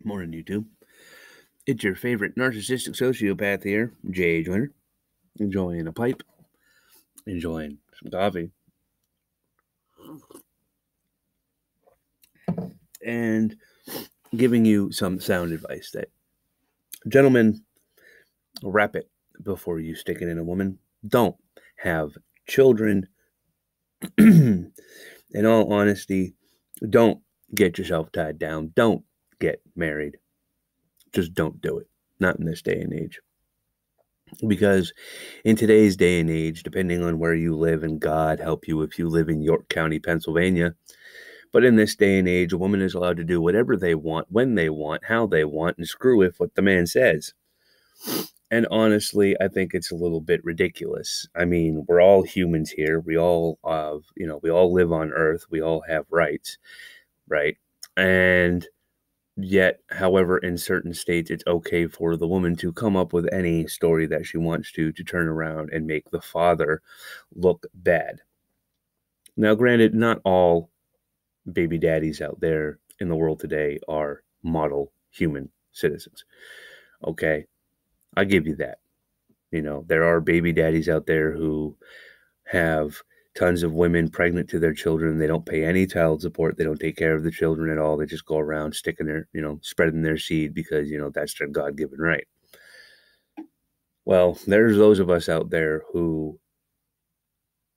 Morning, YouTube. It's your favorite narcissistic sociopath here, J. Joyner, enjoying a pipe, enjoying some coffee, and giving you some sound advice that, gentlemen, wrap it before you stick it in a woman. Don't have children. In all honesty, don't get yourself tied down. Don't get married. Just don't do it. Not in this day and age. Because in today's day and age, depending on where you live, and God help you if you live in York County, Pennsylvania, but in this day and age, a woman is allowed to do whatever they want, when they want, how they want, and screw with what the man says. And honestly, I think it's a little bit ridiculous. I mean, we're all humans here. We all we all live on Earth. We all have rights, right? And yet, however, in certain states, it's okay for the woman to come up with any story that she wants to turn around and make the father look bad. Now, granted, not all baby daddies out there in the world today are model human citizens. Okay, I give you that. There are baby daddies out there who have tons of women pregnant to their children. They don't pay any child support. They don't take care of the children at all. They just go around sticking their, spreading their seed because, that's their God-given right. Well, there's those of us out there who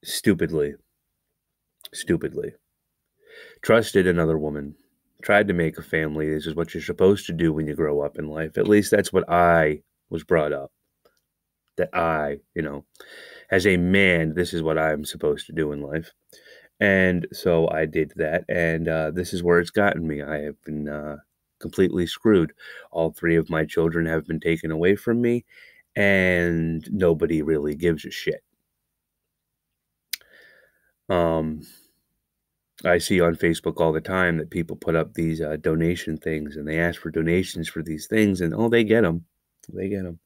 stupidly trusted another woman, tried to make a family. This is what you're supposed to do when you grow up in life. At least that's what I was brought up. That I, as a man, this is what I'm supposed to do in life. And so I did that, and this is where it's gotten me. I have been completely screwed. All three of my children have been taken away from me, and nobody really gives a shit. I see on Facebook all the time that people put up these donation things, and they ask for donations for these things, and they get them. They get them.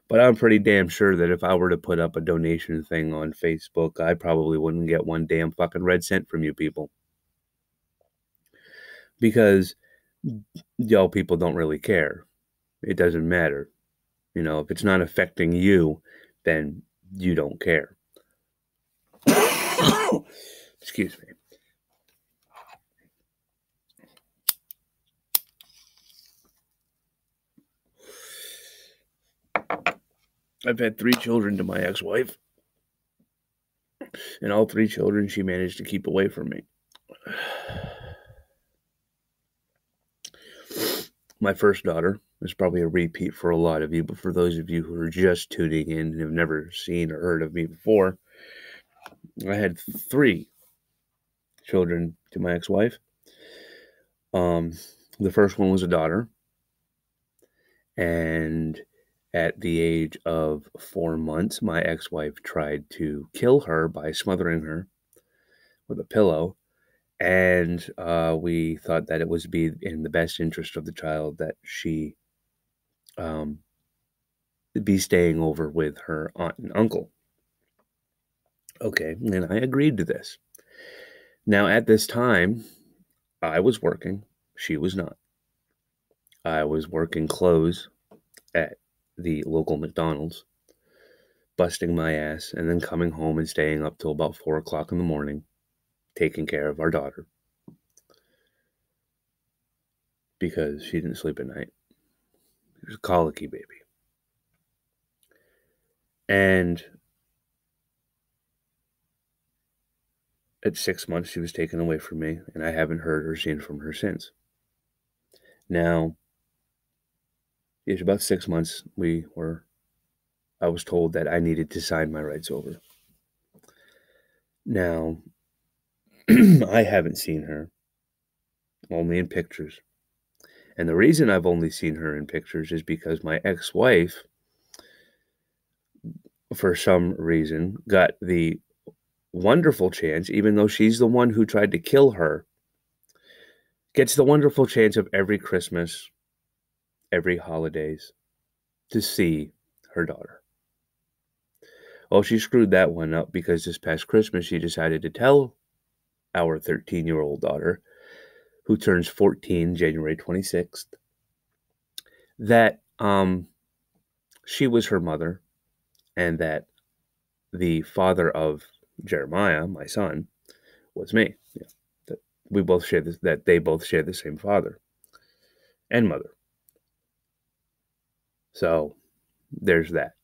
But I'm pretty damn sure that if I were to put up a donation thing on Facebook, I probably wouldn't get one damn fucking red cent from you people. Because y'all people don't really care. It doesn't matter. If it's not affecting you, then you don't care. Excuse me. I've had 3 children to my ex-wife, and all 3 children she managed to keep away from me. My first daughter is probably a repeat for a lot of you, but for those of you who are just tuning in and have never seen or heard of me before, I had 3 children to my ex-wife. The first one was a daughter, and at the age of 4 months, my ex-wife tried to kill her by smothering her with a pillow, and we thought that it was be in the best interest of the child that she be staying over with her aunt and uncle. Okay, and I agreed to this. Now, at this time, I was working. She was not. I was working close at the local McDonald's, busting my ass, and then coming home and staying up till about 4 o'clock in the morning, taking care of our daughter. Because she didn't sleep at night. She was a colicky baby. And at 6 months, she was taken away from me, and I haven't heard or seen from her since. Now, it's about 6 months I was told that I needed to sign my rights over. Now, I haven't seen her, only in pictures. And the reason I've only seen her in pictures is because my ex-wife, for some reason, got the wonderful chance, even though she's the one who tried to kill her, gets the wonderful chance of every Christmas, every holidays, to see her daughter. Well, she screwed that one up because this past Christmas, she decided to tell our 13-year-old daughter, who turns 14 January 26th, that she was her mother, and that the father of Jeremiah, my son, was me. Yeah, that we both share this, that they both share the same father and mother. So there's that.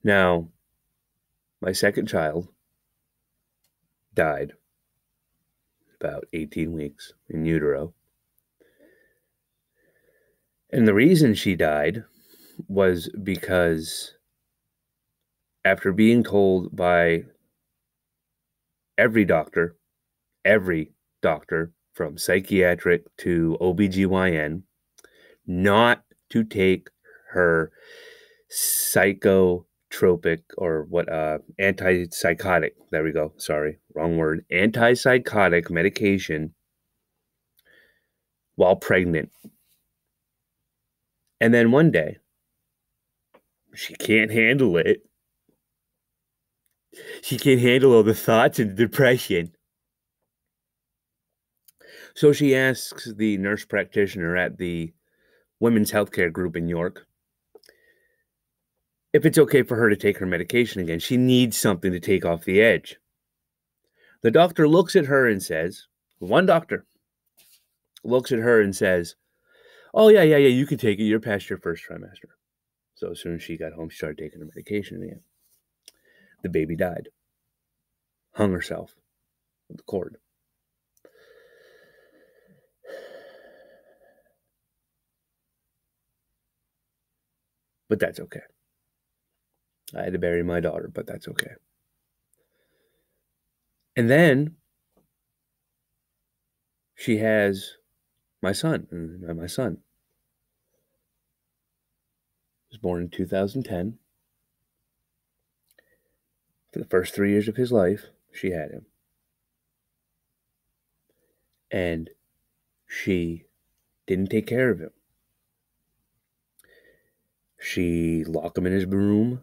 Now, my second child died about 18 weeks in utero. And the reason she died was because after being told by every doctor from psychiatric to OBGYN, not to take her psychotropic or antipsychotic, there we go, sorry, wrong word, antipsychotic medication while pregnant. And then one day, she can't handle it. She can't handle all the thoughts and the depression. So she asks the nurse practitioner at the women's healthcare group in York if it's okay for her to take her medication again. She needs something to take off the edge. The doctor looks at her and says, one doctor looks at her and says, oh, yeah, you can take it. You're past your first trimester. So as soon as she got home, she started taking her medication again. The baby died. Hung herself with the cord. But that's okay. I had to bury my daughter, but that's okay. And then she has my son. And my son was born in 2010. For the first 3 years of his life, she had him. And she didn't take care of him. She'd lock him in his room.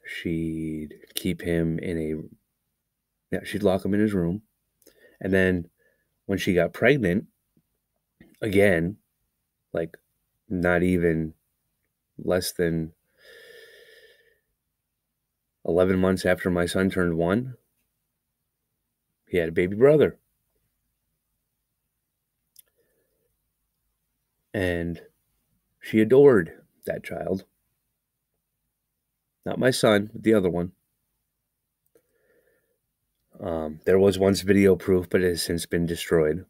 She'd keep him she'd lock him in his room. And then when she got pregnant, again, like not even less than 11 months after my son turned 1, he had a baby brother. And she adored that child. Not my son, but the other one. There was once video proof, but it has since been destroyed,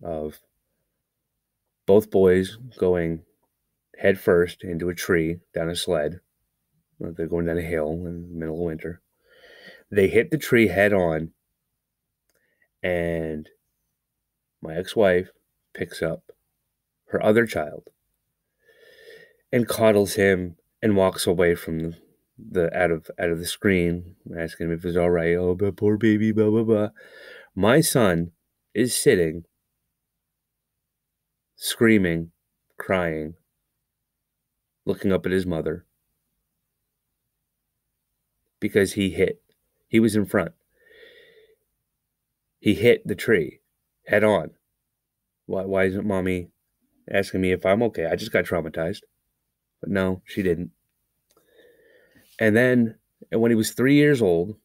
of both boys going head first into a tree down a sled. They're going down a hill in the middle of winter. They hit the tree head on, and my ex-wife picks up her other child and coddles him and walks away from out of the screen, asking him if it's all right. Oh, but poor baby, blah, blah, blah. My son is sitting, screaming, crying, looking up at his mother because he was in front. He hit the tree head on. Why isn't mommy asking me if I'm okay? I just got traumatized. But no, she didn't. And then when he was 3 years old,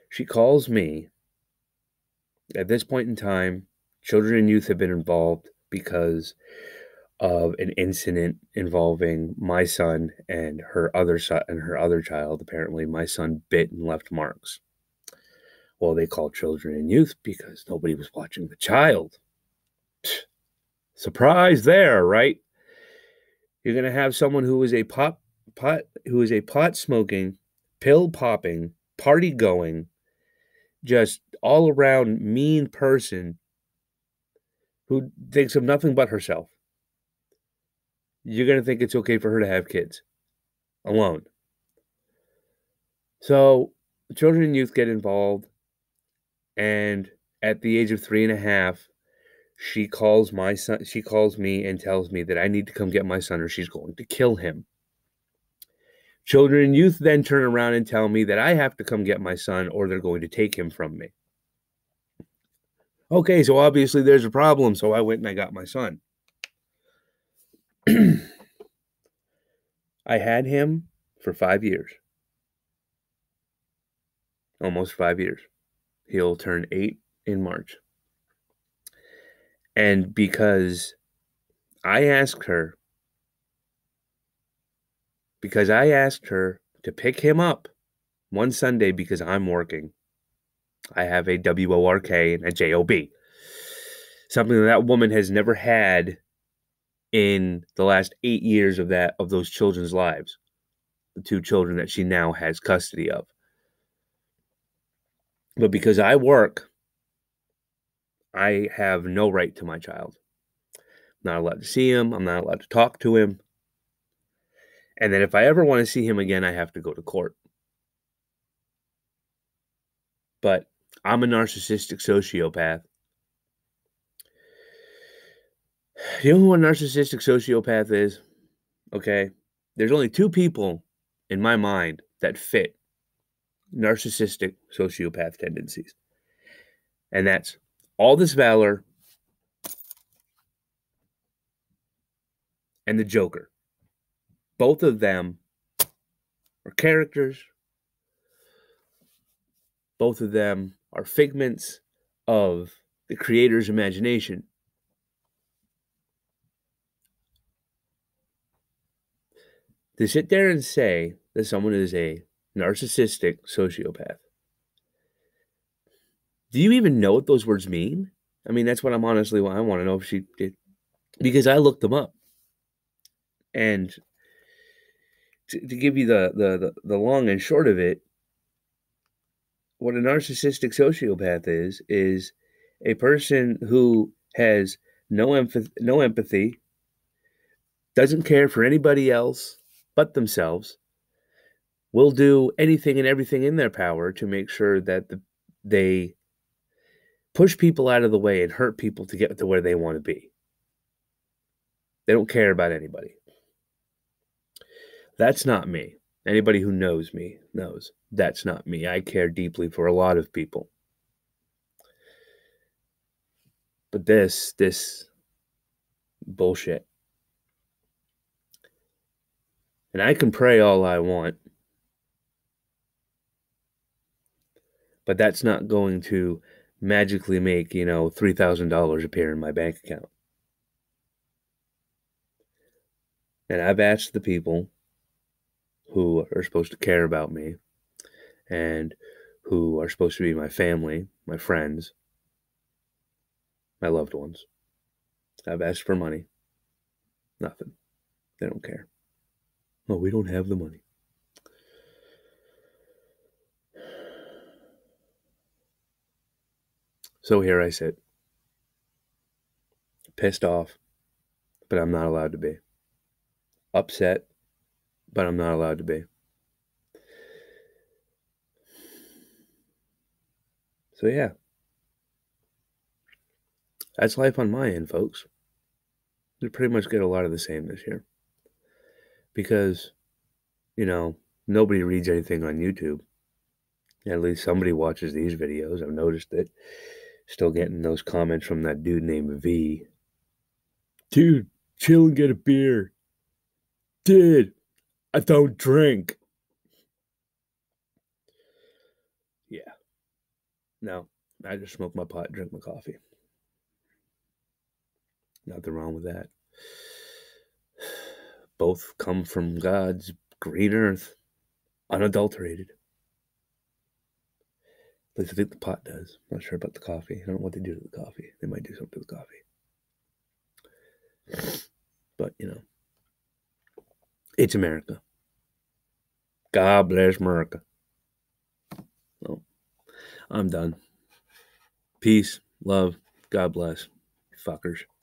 she calls me. At this point in time, children and youth have been involved because of an incident involving my son and her other child. Apparently, my son bit and left marks. Well, they called children and youth because nobody was watching the child. Surprise there, right? You're going to have someone who is a pot smoking, pill popping, party going, just all around mean person who thinks of nothing but herself. You're going to think it's okay for her to have kids alone. So children and youth get involved, and at the age of 3.5, she calls me and tells me that I need to come get my son or she's going to kill him. Children and youth then turn around and tell me that I have to come get my son or they're going to take him from me. Okay, so obviously there's a problem, so I went and I got my son. I had him for 5 years. Almost 5 years. He'll turn 8 in March. And because I asked her to pick him up one Sunday because I'm working. I have a WORK and a JOB. Something that woman has never had in the last 8 years of those children's lives. The 2 children that she now has custody of. But because I work, I have no right to my child. I'm not allowed to see him. I'm not allowed to talk to him. And then if I ever want to see him again, I have to go to court. But I'm a narcissistic sociopath. Do you know who a narcissistic sociopath is? Okay. There's only 2 people in my mind that fit narcissistic sociopath tendencies. And that's Aldous Valor and the Joker. Both of them are characters. Both of them are figments of the creator's imagination. To sit there and say that someone is a narcissistic sociopath, do you even know what those words mean? I mean, that's what I want to know if she did. Because I looked them up. And to give you the long and short of it, what a narcissistic sociopath is a person who has no empathy, doesn't care for anybody else but themselves, will do anything and everything in their power to make sure that they push people out of the way and hurt people to get to where they want to be. They don't care about anybody. That's not me. Anybody who knows me knows that's not me. I care deeply for a lot of people. But this bullshit. And I can pray all I want, but that's not going to magically make, $3,000 appear in my bank account. And I've asked the people who are supposed to care about me and who are supposed to be my family, my friends, my loved ones. I've asked for money. Nothing. They don't care. Oh, we don't have the money. So here I sit, pissed off, but I'm not allowed to be. Upset, but I'm not allowed to be. So yeah, that's life on my end, folks. We pretty much get a lot of the same this year. Because, nobody reads anything on YouTube. At least somebody watches these videos. I've noticed it. Still getting those comments from that dude named V. Dude, chill and get a beer. Dude, I don't drink. Yeah. No, I just smoke my pot and drink my coffee. Nothing wrong with that. Both come from God's green earth, unadulterated. At least I think the pot does. I'm not sure about the coffee. I don't know what they do to the coffee. They might do something to the coffee. But, it's America. God bless America. Well, I'm done. Peace, love, God bless. Fuckers.